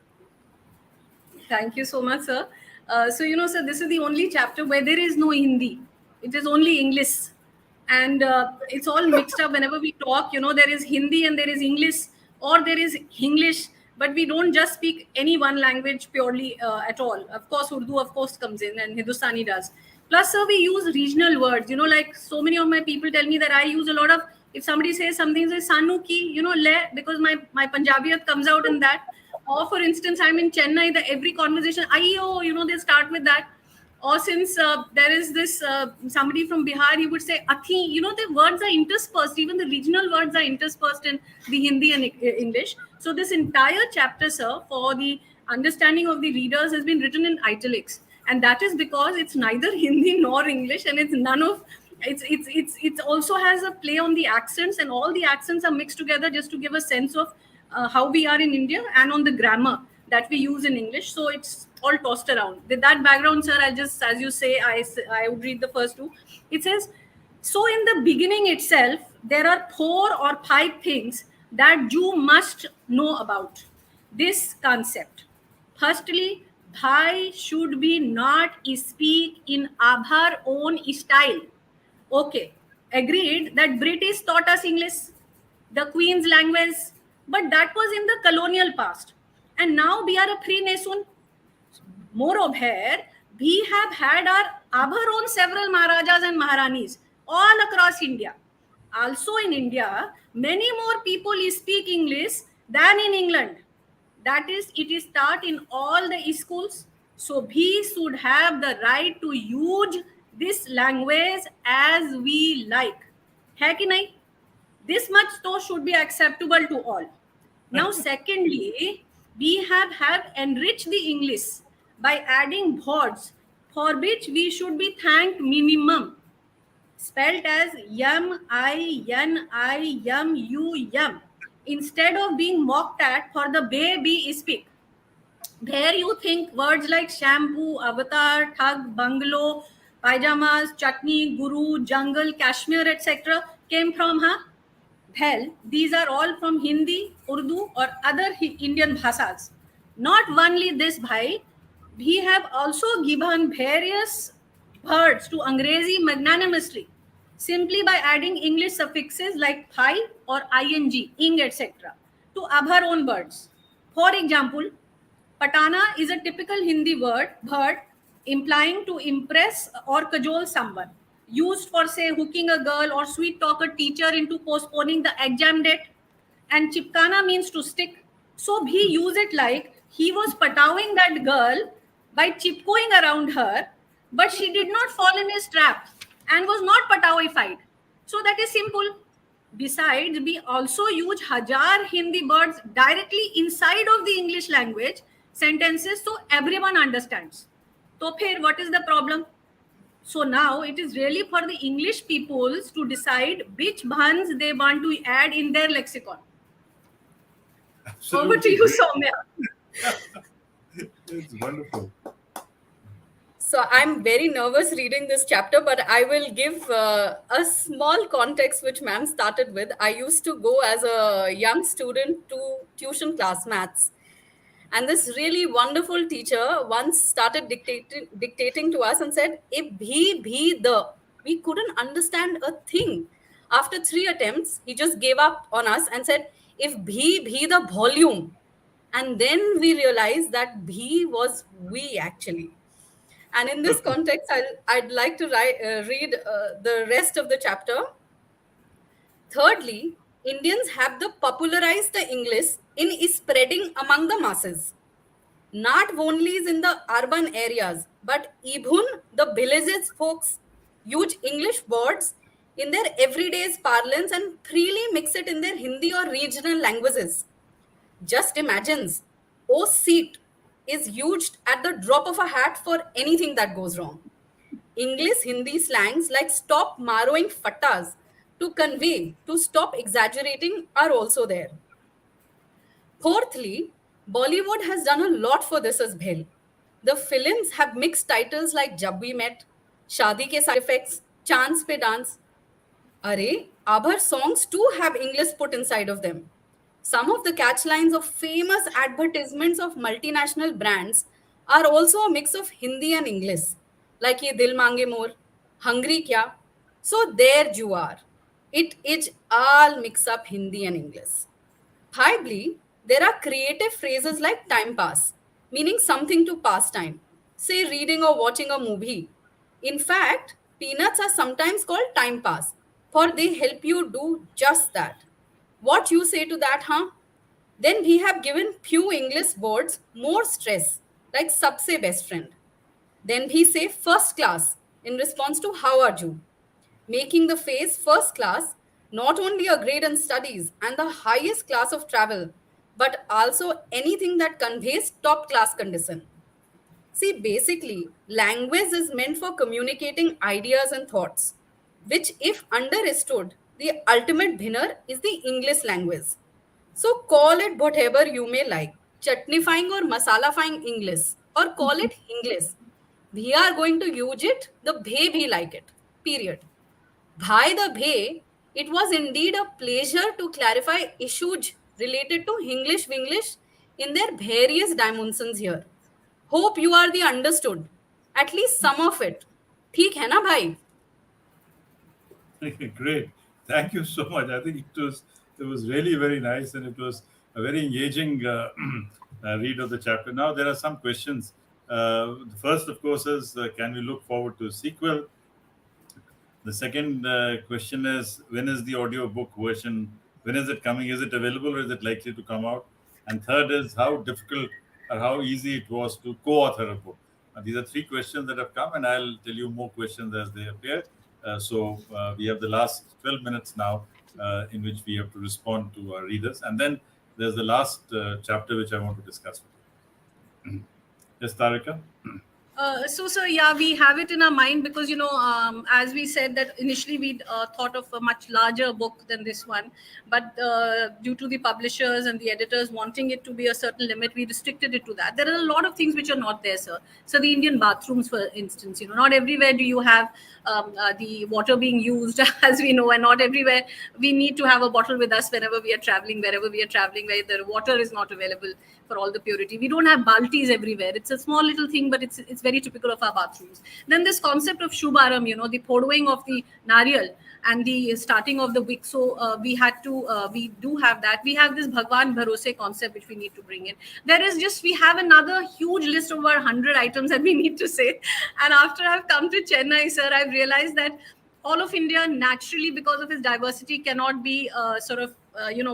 Thank you so much, sir. Sir, this is the only chapter where there is no Hindi. It is only English. And it's all mixed up whenever we talk. There is Hindi and there is English, or there is English, but we don't just speak any one language purely at all. Of course, Urdu, of course, comes in, and Hindustani does. Plus, sir, we use regional words. Like so many of my people tell me that I use a lot of, if somebody says something, say Sanu ki, le, because my Punjabiyat comes out in that. Or for instance, I'm in Chennai, every conversation, aiyo, they start with that. Or since there is this somebody from Bihar, he would say athi. The words are interspersed. Even the regional words are interspersed in the Hindi and English. So this entire chapter, sir, for the understanding of the readers, has been written in italics, and that is because it's neither Hindi nor English, and it's none of. It also has a play on the accents, and all the accents are mixed together just to give a sense of how we are in India, and on the grammar that we use in English. So it's all tossed around. With that background, sir, I'll just, as you say, I would read the first two. It says, so in the beginning itself, there are 4 or 5 things that you must know about this concept. Firstly, Bhai should be not speak in our own style. Okay, agreed that British taught us English, the Queen's language, but that was in the colonial past. And now we are a free nation. Moreover, we have had our own several Maharajas and Maharanis all across India. Also in India, many more people speak English than in England. That is, it is taught in all the schools. So we should have the right to use this language as we like. Hai ki nahi? This much though should be acceptable to all. Now, secondly, we have enriched the English by adding words for which we should be thanked minimum, spelled as yum, I, yun, I, yum, you, yum, instead of being mocked at for the way we speak. There you think words like shampoo, avatar, thug, bungalow, pajamas, chutney, guru, jungle, Kashmir, etc. came from, huh? Well, these are all from Hindi, Urdu, or other Indian bhasas. Not only this, bhai, we have also given various words to Angrezi magnanimously, simply by adding English suffixes like thai or ing, etc. to our own words. For example, patana is a typical Hindi word implying to impress or cajole someone, used for, say, hooking a girl or sweet talk a teacher into postponing the exam date. And chipkana means to stick. So he used it like he was patawing that girl by chipkoing around her, but she did not fall in his trap and was not patawified. So that is simple. Besides, we also use Hajar Hindi words directly inside of the English language sentences so everyone understands. So, what is the problem? So now it is really for the English peoples to decide which bhans they want to add in their lexicon. Over to Absolutely you, great. Soumya. It's wonderful. So I'm very nervous reading this chapter, but I will give a small context which ma'am started with. I used to go as a young student to tuition class maths, and this really wonderful teacher once started dictating to us and said, "If bhi the," we couldn't understand a thing. After 3 attempts, he just gave up on us and said, "If bhi the volume," and then we realized that bhi was we actually. And in this context, I'd like to read the rest of the chapter. Thirdly, Indians have the popularized the English in is spreading among the masses, not only in the urban areas, but even the villages folks use English words in their everyday's parlance and freely mix it in their Hindi or regional languages. Just imagines, oh seat is used at the drop of a hat for anything that goes wrong. English Hindi slangs like stop marrowing fattas to convey, to stop exaggerating are also there. Fourthly, Bollywood has done a lot for this as well. The films have mixed titles like Jab We Met, Shadi Ke Side Effects, Chance Pe Dance. Array, our songs too have English put inside of them. Some of the catchlines of famous advertisements of multinational brands are also a mix of Hindi and English, like Ye Dil Mange More, Hungry Kya. So there you are. It is all mix up Hindi and English. Thirdly, there are creative phrases like time pass, meaning something to pass time, say reading or watching a movie. In fact, peanuts are sometimes called time pass, for they help you do just that. What you say to that, huh? Then we have given few English words more stress, like sabse best friend. Then we say first class in response to how are you, making the phase first class not only a grade in studies and the highest class of travel, but also anything that conveys top class condition. See, basically, language is meant for communicating ideas and thoughts, which, if understood, the ultimate winner is the English language. So, call it whatever you may like, chutneyfying or masalafying English, or call it English. We are going to use it the way we like it. Period. By the way, it was indeed a pleasure to clarify issues related to English in their various dimensions here. Hope you are the understood. At least some of it. ठीक है ना भाई? Great. Thank you so much. I think it was really very nice, and it was a very engaging read of the chapter. Now there are some questions. The first, of course, is can we look forward to a sequel? The second question is when is the audiobook version? When is it coming? Is it available or is it likely to come out? And third is how difficult or how easy it was to co-author a book. These are three questions that have come, and I'll tell you more questions as they appear. So we have the last 12 minutes now in which we have to respond to our readers. And then there's the last chapter which I want to discuss with you. Yes, Tarika? So yeah, we have it in our mind because as we said that initially we thought of a much larger book than this one, but due to the publishers and the editors wanting it to be a certain limit, we restricted it to that. There are a lot of things which are not there, sir. So the Indian bathrooms, for instance, not everywhere do you have the water being used, as we know, and not everywhere we need to have a bottle with us wherever we are traveling, wherever we are traveling, where the water is not available for all the purity. We don't have baltis everywhere. It's a small little thing, but it's very typical of our bathrooms. Then this concept of Shubharam, the podwing of the nariyal and the starting of the wick. So we do have that. We have this Bhagwan Bharose concept which we need to bring in. We have another huge list of over 100 items that we need to say. And after I've come to Chennai, sir, I've realized that all of India naturally, because of its diversity, cannot be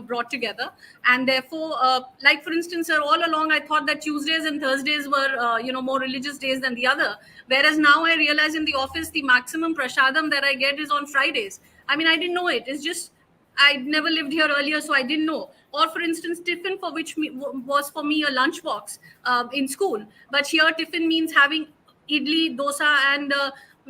brought together. And therefore, like for instance, sir, all along I thought that Tuesdays and Thursdays were, more religious days than the other. Whereas now I realize in the office, the maximum prashadam that I get is on Fridays. I mean, I didn't know it. It's just, I'd never lived here earlier, so I didn't know. Or for instance, tiffin, for which was for me a lunchbox in school. But here, tiffin means having idli, dosa, and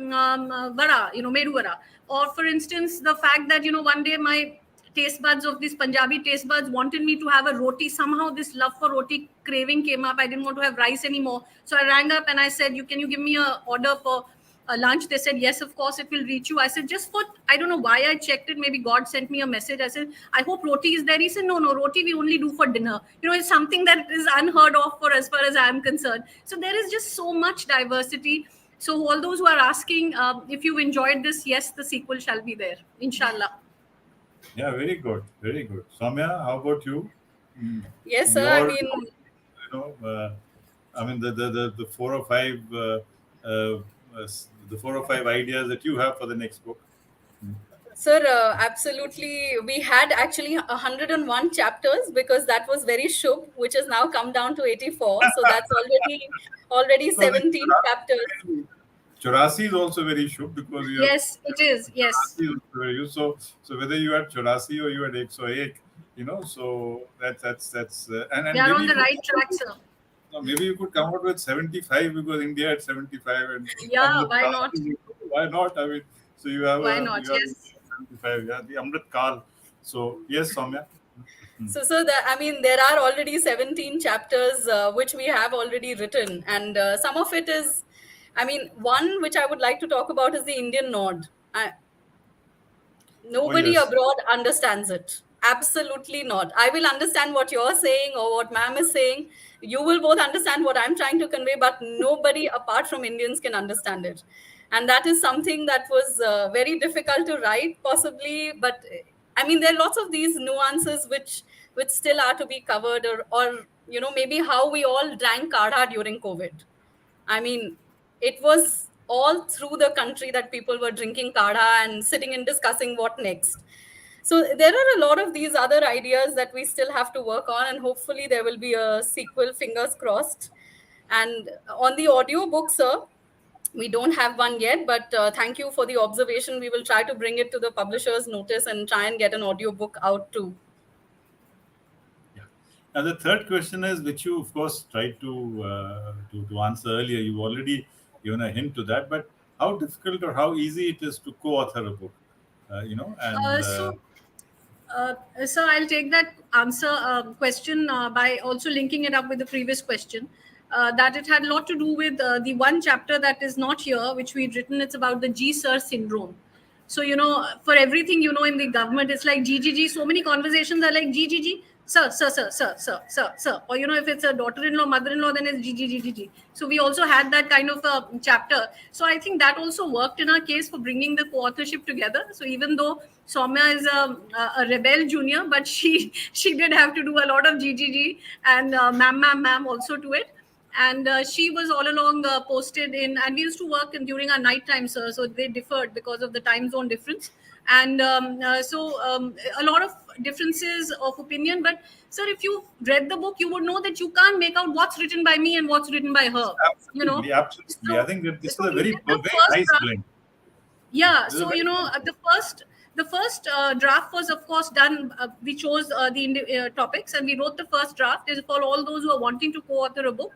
vada, medu vada. Or for instance, the fact that, one day my taste buds of these Punjabi taste buds wanted me to have a roti. Somehow this love for roti craving came up. I didn't want to have rice anymore. So I rang up and I said, can you give me a order for lunch? They said, yes, of course, it will reach you. I said, just for, I don't know why I checked it. Maybe God sent me a message. I said, I hope roti is there. He said, no, roti we only do for dinner. It's something that is unheard of for as far as I'm concerned. So there is just so much diversity. So all those who are asking, if you've enjoyed this, yes, the sequel shall be there, inshallah. Yeah, very good, very good. Soumya, how about you? Yes, sir. Your, the 4 or 5, the 4 or 5 ideas that you have for the next book. Sir, absolutely. We had actually 101 chapters because that was very shubh, which has now come down to 84. So that's already So, like, 17 chapters. Chorasi is also very shubh because you have. Yes, it is. Yes. So whether you had Chorasi or you had 101, so that's and They are maybe on the right track, sir. maybe you could come out with 75 because India had 75 and Yeah, Amrit why Kaal, not? why not? I mean, so you have Why not? you have Yes. 75, yeah, the Amrit Kaal. So yes, Soumya. So there are already 17 chapters which we have already written, and some of it is, one which I would like to talk about is the Indian nod. Nobody Yes. abroad understands it. Absolutely not. I will understand what you're saying or what ma'am is saying. You will both understand what I'm trying to convey, but nobody apart from Indians can understand it. And that is something that was very difficult to write, possibly. But there are lots of these nuances which still are to be covered, or maybe how we all drank kadha during COVID. It was all through the country that people were drinking kadha and sitting and discussing what next. So there are a lot of these other ideas that we still have to work on, and hopefully there will be a sequel, fingers crossed. And on the audio book, sir, we don't have one yet, but thank you for the observation. We will try to bring it to the publisher's notice and try and get an audio book out too. And the third question is, which you of course tried to answer earlier. You've already given a hint to that, but how difficult or how easy it is to co-author a book, So I'll take that answer question by also linking it up with the previous question. That it had a lot to do with the one chapter that is not here, which we'd written. It's about the G-Sir syndrome. So, for everything, in the government, it's like GGG. So many conversations are like GGG, sir, sir, sir, sir, sir, sir, sir. Or, if it's a daughter-in-law, mother-in-law, then it's GGGGG. So we also had that kind of a chapter. So I think that also worked in our case for bringing the co-authorship together. So even though Soumya is a rebel junior, but she did have to do a lot of GGG and ma'am also to it. And she was all along posted in, and we used to work during our night time, sir. So they differed because of the time zone difference. And a lot of differences of opinion. But, sir, if you read the book, you would know that you can't make out what's written by me and what's written by her. Absolutely, absolutely. So, I think that this is a we very, did the very first nice draft. blend. Yeah. This is So, very the first draft was, of course, done. We chose the topics and we wrote the first draft. Is for all those who are wanting to co-author a book.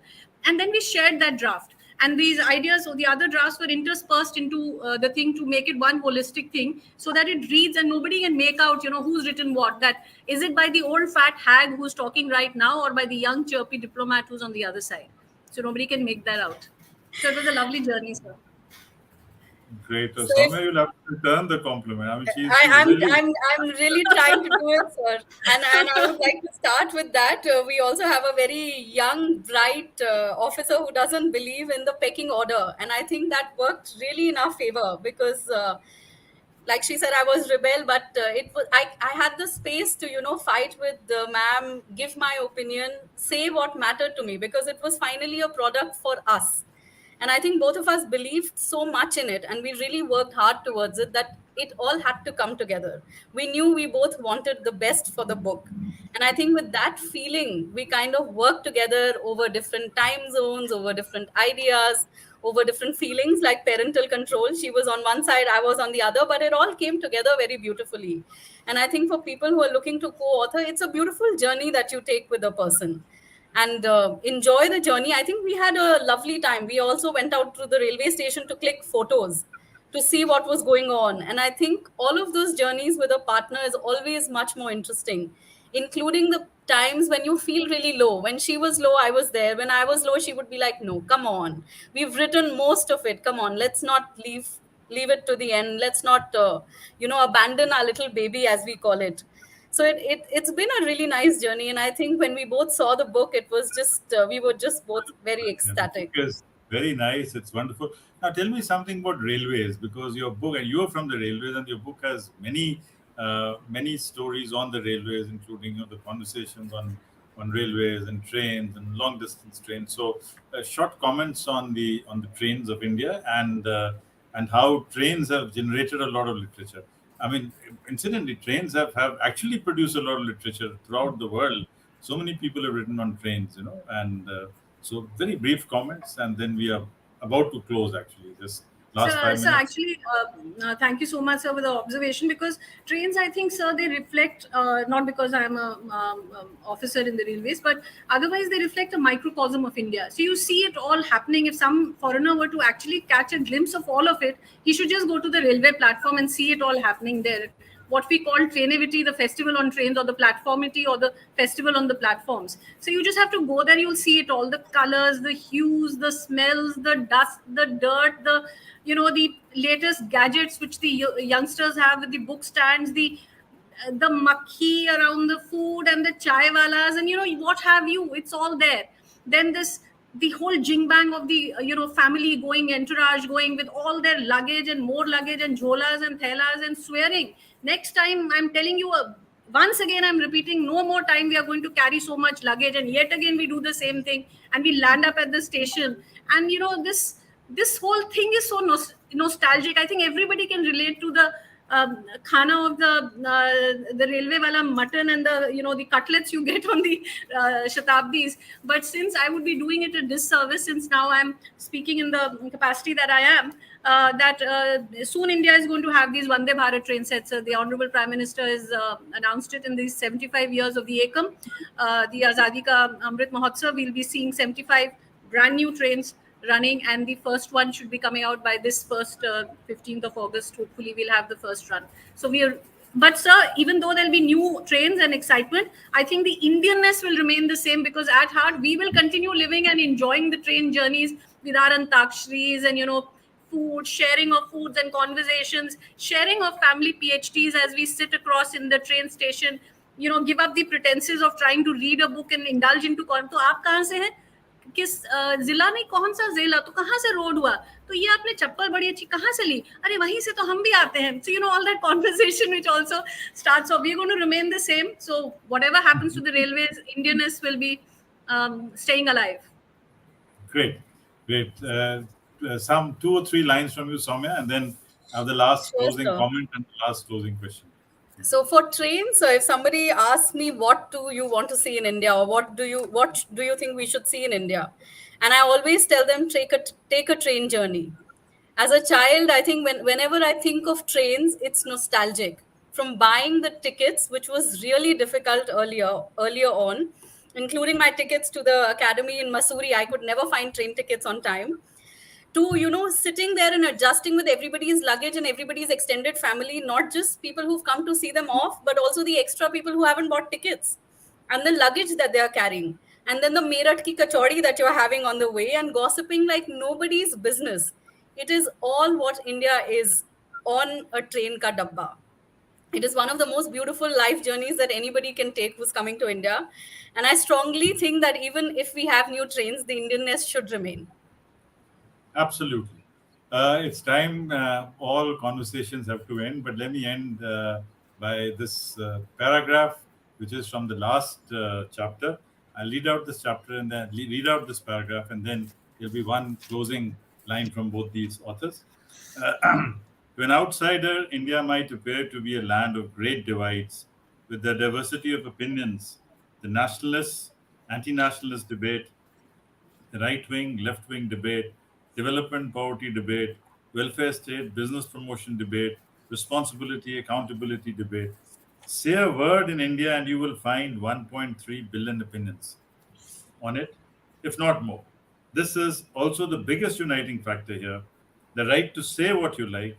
And then we shared that draft. And these ideas, so the other drafts were interspersed into the thing to make it one holistic thing so that it reads and nobody can make out, who's written what. That is it by the old fat hag who's talking right now or by the young chirpy diplomat who's on the other side. So nobody can make that out. So it was a lovely journey, sir. great. So Soumya, you'll have to return the compliment. I mean, she's I'm really. I'm really trying to do it, sir. And I would like to start with that. We also have a very young, bright officer who doesn't believe in the pecking order, and I think that worked really in our favor because, like she said, I was rebel, but I had the space to fight with the ma'am, give my opinion, say what mattered to me because it was finally a product for us. And I think both of us believed so much in it and we really worked hard towards it that it all had to come together. We knew we both wanted the best for the book. And I think with that feeling, we kind of worked together over different time zones, over different ideas, over different feelings like parental control. She was on one side, I was on the other, but it all came together very beautifully. And I think for people who are looking to co-author, it's a beautiful journey that you take with a person and enjoy the journey. I think we had a lovely time. We also went out to the railway station to click photos. to see what was going on. And I think all of those journeys with a partner is always much more interesting, including the times when you feel really low. When she was low, I was there. When I was low, she would be like, no, come on, we've written most of it, come on, let's not leave it to the end, let's not abandon our little baby, as we call it. So it's been a really nice journey, and I think when we both saw the book, it was just we were just both very Yeah, the book ecstatic. is very nice. It's wonderful. Now, tell me something about railways, because your book, and you're from the railways, and your book has many stories on the railways, including the conversations on railways and trains and long distance trains. So, short comments on the trains of India, and how trains have generated a lot of literature. I mean, incidentally, trains have actually produced a lot of literature throughout the world. So many people have written on trains, and so very brief comments, and then we are about to close. Actually, just So, last five so minutes. actually, thank you so much, sir, for the observation. Because trains, I think, sir, they reflect, not because I'm a officer in the railways, but otherwise they reflect a microcosm of India. So you see it all happening. If some foreigner were to actually catch a glimpse of all of it, he should just go to the railway platform and see it all happening there. What we call trainivity, the festival on trains, or the platformity, or the festival on the platforms. So you just have to go there. You'll see it all: the colors, the hues, the smells, the dust, the dirt, the latest gadgets which the youngsters have with the book stands, the makhi around the food, and the chai walas, and what have you. It's all there. Then the whole jing bang of the family going, entourage going with all their luggage and more luggage and jholas and thelas, and swearing, next time I'm telling you, once again I'm repeating, no more time we are going to carry so much luggage. And yet again we do the same thing, and we land up at the station. And this whole thing is so nostalgic. I think everybody can relate to the khana of the railway wala mutton, and the cutlets you get on the shatabdis. But since I would be doing it a disservice, since now I'm speaking in the capacity that I am, that soon India is going to have these Vande Bharat train sets. The Honorable Prime Minister has announced it in these 75 years of the Ekam, the Azadi Ka Amrit Mahotsav. We'll be seeing 75 brand new trains running, and the first one should be coming out by this first 15th of August. Hopefully we'll have the first run. So but sir, even though there'll be new trains and excitement, I think the Indianness will remain the same, because at heart we will continue living and enjoying the train journeys with our antakshris and food, sharing of foods and conversations, sharing of family PhDs as we sit across in the train station, give up the pretenses of trying to read a book and indulge into तो आप कहाँ से हैं, किस जिला में, कौन सा जिला, तो कहाँ से रोड हुआ, तो ये आपने चप्पल बड़ी अच्छी कहाँ से ली, अरे वहीं से तो हम भी आते हैं. So all that conversation which also starts off, we're going to remain the same. So whatever happens to the railways, Indianness will be staying alive. Great. Some 2 or 3 lines from you, Soumya, and then have the last Sure, closing sir. comment and the last closing question. So for trains, so if somebody asks me what do you want to see in India, or what do you think we should see in India, and I always tell them take a train journey. As a child, I think whenever I think of trains, it's nostalgic. From buying the tickets, which was really difficult earlier on, including my tickets to the academy in Masuri, I could never find train tickets on time, to sitting there and adjusting with everybody's luggage and everybody's extended family, not just people who've come to see them off, but also the extra people who haven't bought tickets, and the luggage that they are carrying, and then the Meerut ki kachori that you're having on the way, and gossiping like nobody's business. It is all what India is on a train ka dabba. It is one of the most beautiful life journeys that anybody can take who's coming to India, and I strongly think that even if we have new trains, the Indianness should remain. Absolutely. It's time. All conversations have to end, but let me end by this paragraph, which is from the last chapter. I'll read out this chapter and then read out this paragraph, and then there'll be one closing line from both these authors. To an outsider, India might appear to be a land of great divides, with the diversity of opinions, the nationalist, anti-nationalist debate, the right-wing, left-wing debate, development poverty debate, welfare state, business promotion debate, responsibility, accountability debate. Say a word in India and you will find 1.3 billion opinions on it, if not more. This is also the biggest uniting factor here: the right to say what you like,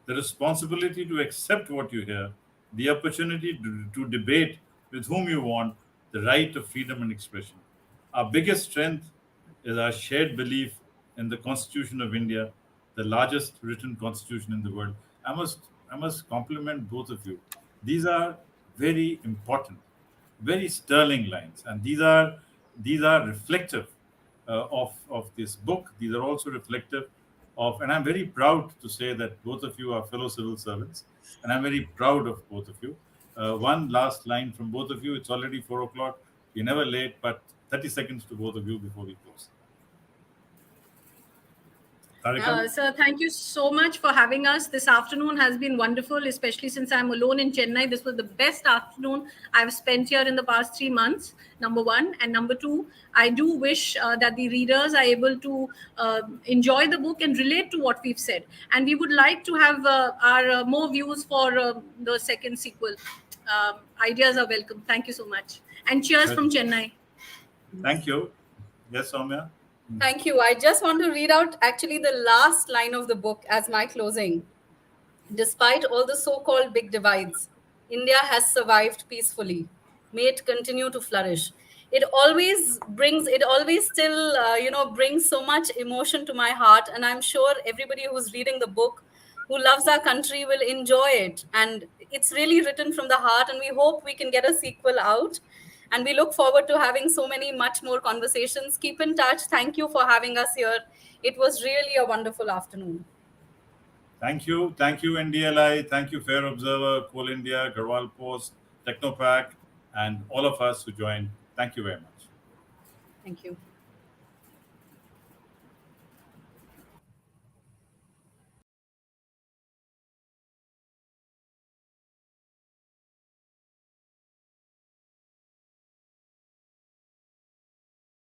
the responsibility to accept what you hear, the opportunity to debate with whom you want, the right of freedom and expression. Our biggest strength is our shared belief in the Constitution of India, the largest written constitution in the world. I must compliment both of you. These are very important, very sterling lines, and these are reflective of this book. These are also reflective of, and I'm very proud to say that both of you are fellow civil servants, and I'm very proud of both of you. One last line from both of you. It's already 4 o'clock. You're never late, but 30 seconds to both of you before we close. Tarika? Sir, thank you so much for having us. This afternoon has been wonderful, especially since I'm alone in Chennai. This was the best afternoon I've spent here in the past 3 months, number one. And number two, I do wish that the readers are able to enjoy the book and relate to what we've said. And we would like to have our more views for the second sequel. Ideas are welcome. Thank you so much. And cheers from Chennai. Thank you. Yes, Soumya? Thank you. I just want to read out actually the last line of the book as my closing. Despite all the so-called big divides, India has survived peacefully. May it continue to flourish. It always still, brings so much emotion to my heart. And I'm sure everybody who's reading the book, who loves our country, will enjoy it. And it's really written from the heart. And we hope we can get a sequel out. And we look forward to having so many, much more conversations. Keep in touch. Thank you for having us here. It was really a wonderful afternoon. Thank you. Thank you, NDLI. Thank you, Fair Observer, Coal India, Garhwal Post, Technopack, and all of us who joined. Thank you very much. Thank you.